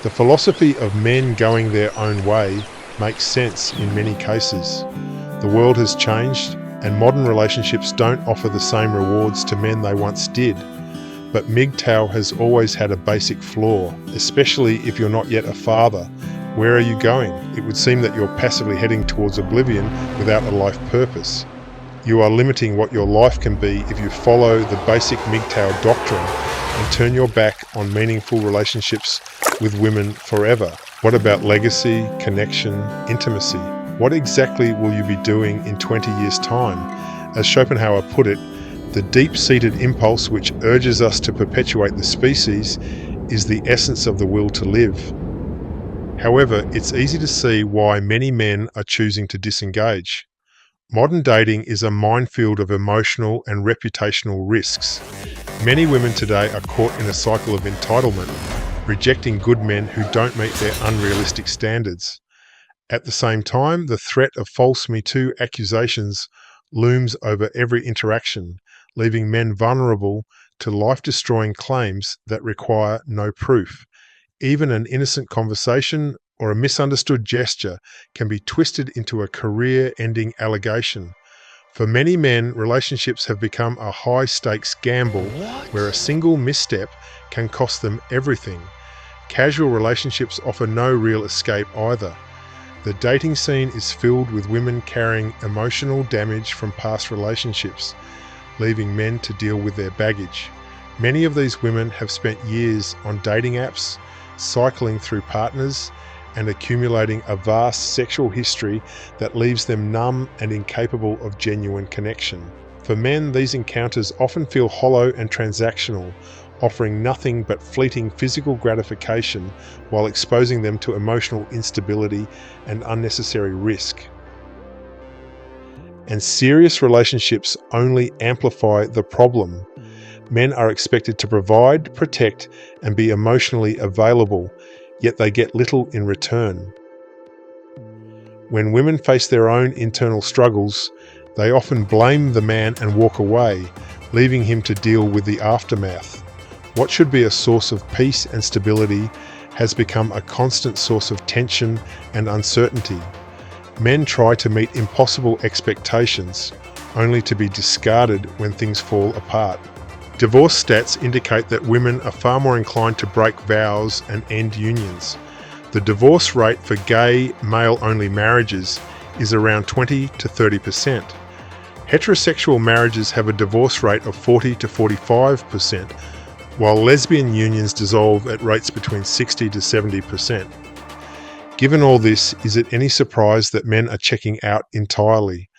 The philosophy of men going their own way makes sense in many cases. The world has changed, and modern relationships don't offer the same rewards to men they once did. But MGTOW has always had a basic flaw, especially if you're not yet a father. Where are you going? It would seem that you're passively heading towards oblivion without a life purpose. You are limiting what your life can be if you follow the basic MGTOW doctrine and turn your back on meaningful relationships with women forever. What about legacy, connection, intimacy? What exactly will you be doing in 20 years' time? As Schopenhauer put it, the deep-seated impulse which urges us to perpetuate the species is the essence of the will to live. However, it's easy to see why many men are choosing to disengage. Modern dating is a minefield of emotional and reputational risks. Many women today are caught in a cycle of entitlement, rejecting good men who don't meet their unrealistic standards. At the same time, the threat of false Me Too accusations looms over every interaction, leaving men vulnerable to life-destroying claims that require no proof. Even an innocent conversation or a misunderstood gesture can be twisted into a career-ending allegation. For many men, relationships have become a high-stakes gamble where a single misstep can cost them everything. Casual relationships offer no real escape either. The dating scene is filled with women carrying emotional damage from past relationships, leaving men to deal with their baggage. Many of these women have spent years on dating apps, cycling through partners, and accumulating a vast sexual history that leaves them numb and incapable of genuine connection. For men, these encounters often feel hollow and transactional, offering nothing but fleeting physical gratification while exposing them to emotional instability and unnecessary risk. And serious relationships only amplify the problem. Men are expected to provide, protect, and be emotionally available, yet they get little in return. When women face their own internal struggles, they often blame the man and walk away, leaving him to deal with the aftermath. What should be a source of peace and stability has become a constant source of tension and uncertainty. Men try to meet impossible expectations, only to be discarded when things fall apart. Divorce stats indicate that women are far more inclined to break vows and end unions. The divorce rate for gay, male-only marriages is around 20 to 30%. Heterosexual marriages have a divorce rate of 40 to 45%, while lesbian unions dissolve at rates between 60 to 70%. Given all this, is it any surprise that men are checking out entirely?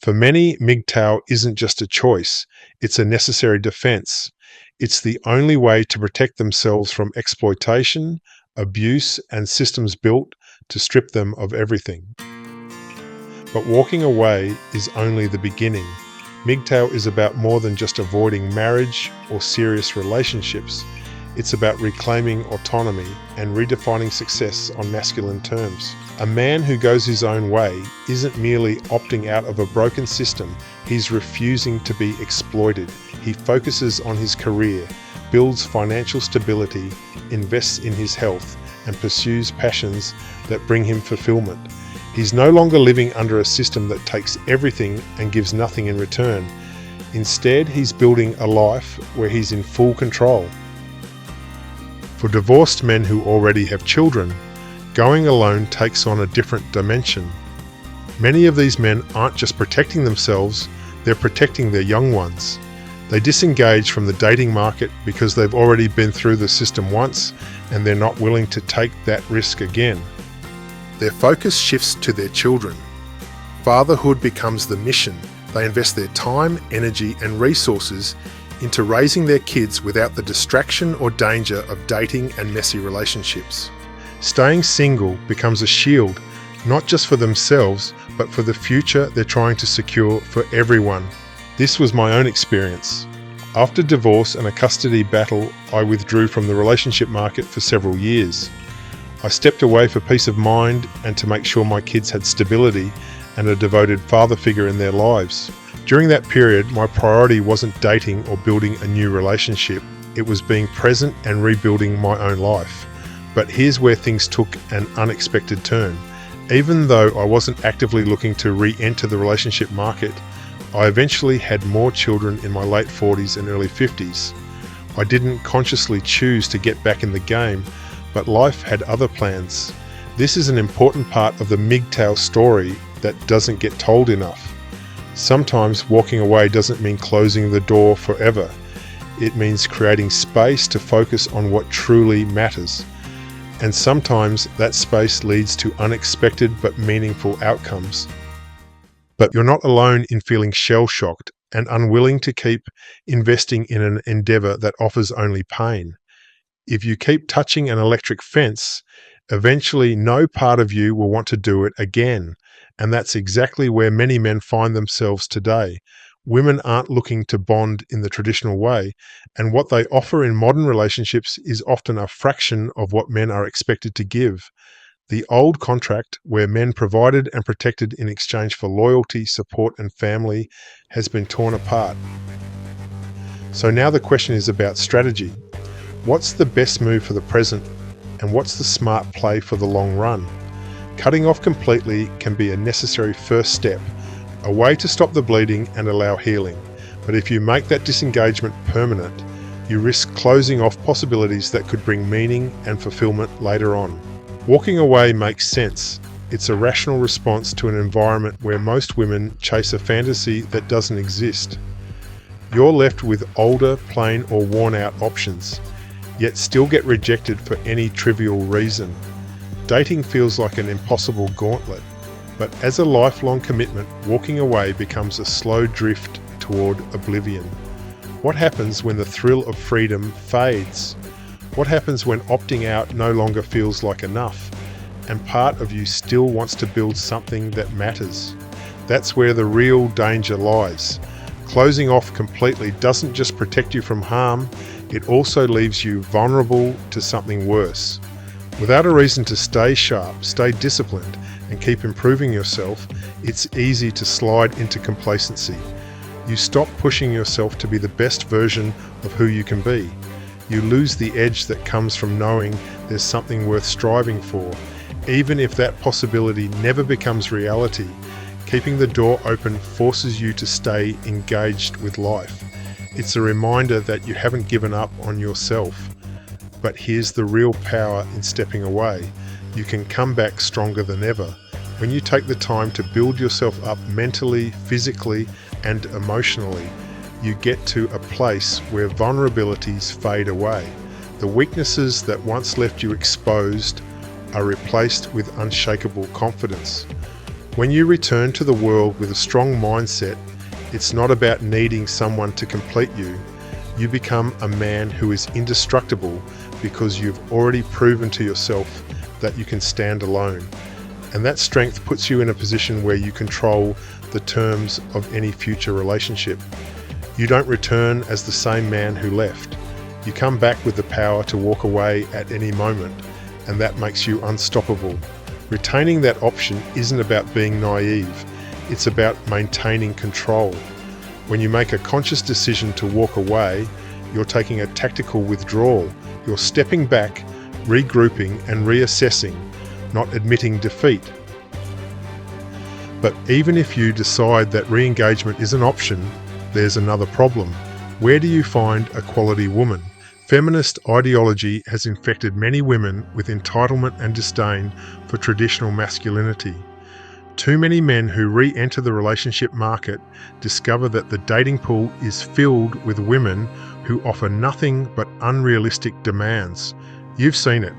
For many, MGTOW isn't just a choice, it's a necessary defense. It's the only way to protect themselves from exploitation, abuse, and systems built to strip them of everything. But walking away is only the beginning. MGTOW is about more than just avoiding marriage or serious relationships. It's about reclaiming autonomy and redefining success on masculine terms. A man who goes his own way isn't merely opting out of a broken system, he's refusing to be exploited. He focuses on his career, builds financial stability, invests in his health, and pursues passions that bring him fulfillment. He's no longer living under a system that takes everything and gives nothing in return. Instead, he's building a life where he's in full control. For divorced men who already have children, going alone takes on a different dimension. Many of these men aren't just protecting themselves, they're protecting their young ones. They disengage from the dating market because they've already been through the system once and they're not willing to take that risk again. Their focus shifts to their children. Fatherhood becomes the mission. They invest their time, energy, and resources into raising their kids without the distraction or danger of dating and messy relationships. Staying single becomes a shield, not just for themselves, but for the future they're trying to secure for everyone. This was my own experience. After divorce and a custody battle, I withdrew from the relationship market for several years. I stepped away for peace of mind and to make sure my kids had stability and a devoted father figure in their lives. During that period, my priority wasn't dating or building a new relationship. It was being present and rebuilding my own life. But here's where things took an unexpected turn. Even though I wasn't actively looking to re-enter the relationship market, I eventually had more children in my late 40s and early 50s. I didn't consciously choose to get back in the game, but life had other plans. This is an important part of the MGTOW story that doesn't get told enough. Sometimes walking away doesn't mean closing the door forever. It means creating space to focus on what truly matters. And sometimes that space leads to unexpected but meaningful outcomes. But you're not alone in feeling shell-shocked and unwilling to keep investing in an endeavor that offers only pain. If you keep touching an electric fence, eventually no part of you will want to do it again. And that's exactly where many men find themselves today. Women aren't looking to bond in the traditional way, and what they offer in modern relationships is often a fraction of what men are expected to give. The old contract, where men provided and protected in exchange for loyalty, support, and family, has been torn apart. So now the question is about strategy. What's the best move for the present, and what's the smart play for the long run? Cutting off completely can be a necessary first step, a way to stop the bleeding and allow healing. But if you make that disengagement permanent, you risk closing off possibilities that could bring meaning and fulfillment later on. Walking away makes sense. It's a rational response to an environment where most women chase a fantasy that doesn't exist. You're left with older, plain or worn-out options, yet still get rejected for any trivial reason. Dating feels like an impossible gauntlet, but as a lifelong commitment, walking away becomes a slow drift toward oblivion. What happens when the thrill of freedom fades? What happens when opting out no longer feels like enough, and part of you still wants to build something that matters? That's where the real danger lies. Closing off completely doesn't just protect you from harm, it also leaves you vulnerable to something worse. Without a reason to stay sharp, stay disciplined, and keep improving yourself, it's easy to slide into complacency. You stop pushing yourself to be the best version of who you can be. You lose the edge that comes from knowing there's something worth striving for. Even if that possibility never becomes reality, keeping the door open forces you to stay engaged with life. It's a reminder that you haven't given up on yourself. But here's the real power in stepping away. You can come back stronger than ever. When you take the time to build yourself up mentally, physically, and emotionally, you get to a place where vulnerabilities fade away. The weaknesses that once left you exposed are replaced with unshakable confidence. When you return to the world with a strong mindset, it's not about needing someone to complete you. You become a man who is indestructible because you've already proven to yourself that you can stand alone. And that strength puts you in a position where you control the terms of any future relationship. You don't return as the same man who left. You come back with the power to walk away at any moment, and that makes you unstoppable. Retaining that option isn't about being naive, it's about maintaining control. When you make a conscious decision to walk away, you're taking a tactical withdrawal. You're stepping back, regrouping and reassessing, not admitting defeat. But even if you decide that re-engagement is an option, there's another problem. Where do you find a quality woman? Feminist ideology has infected many women with entitlement and disdain for traditional masculinity. Too many men who re-enter the relationship market discover that the dating pool is filled with women who offer nothing but unrealistic demands. You've seen it.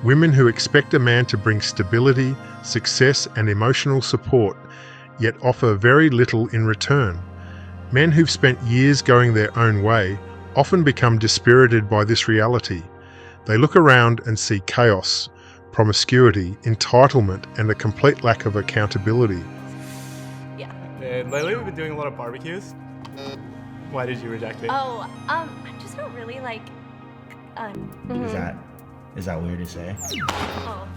Women who expect a man to bring stability, success, and emotional support, yet offer very little in return. Men who've spent years going their own way often become dispirited by this reality. They look around and see chaos, promiscuity, entitlement, and a complete lack of accountability. Yeah. And lately we've been doing a lot of barbecues. Why did you reject me? Oh, I just don't really like. Is that weird to say? Oh.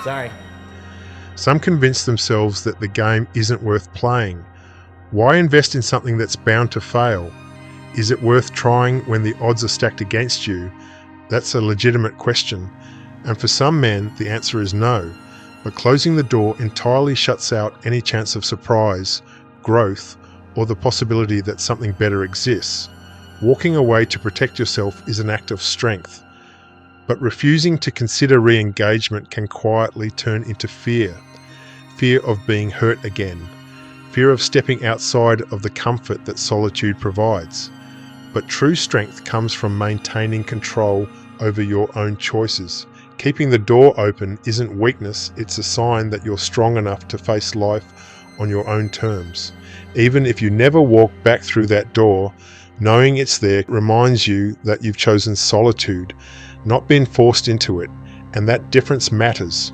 Sorry. Some convince themselves that the game isn't worth playing. Why invest in something that's bound to fail? Is it worth trying when the odds are stacked against you? That's a legitimate question, and for some men the answer is no, but closing the door entirely shuts out any chance of surprise, growth, or the possibility that something better exists. Walking away to protect yourself is an act of strength, but refusing to consider re-engagement can quietly turn into fear. Fear of being hurt again, fear of stepping outside of the comfort that solitude provides. But true strength comes from maintaining control over your own choices. Keeping the door open isn't weakness, it's a sign that you're strong enough to face life on your own terms. Even if you never walk back through that door, knowing it's there reminds you that you've chosen solitude, not been forced into it, and that difference matters.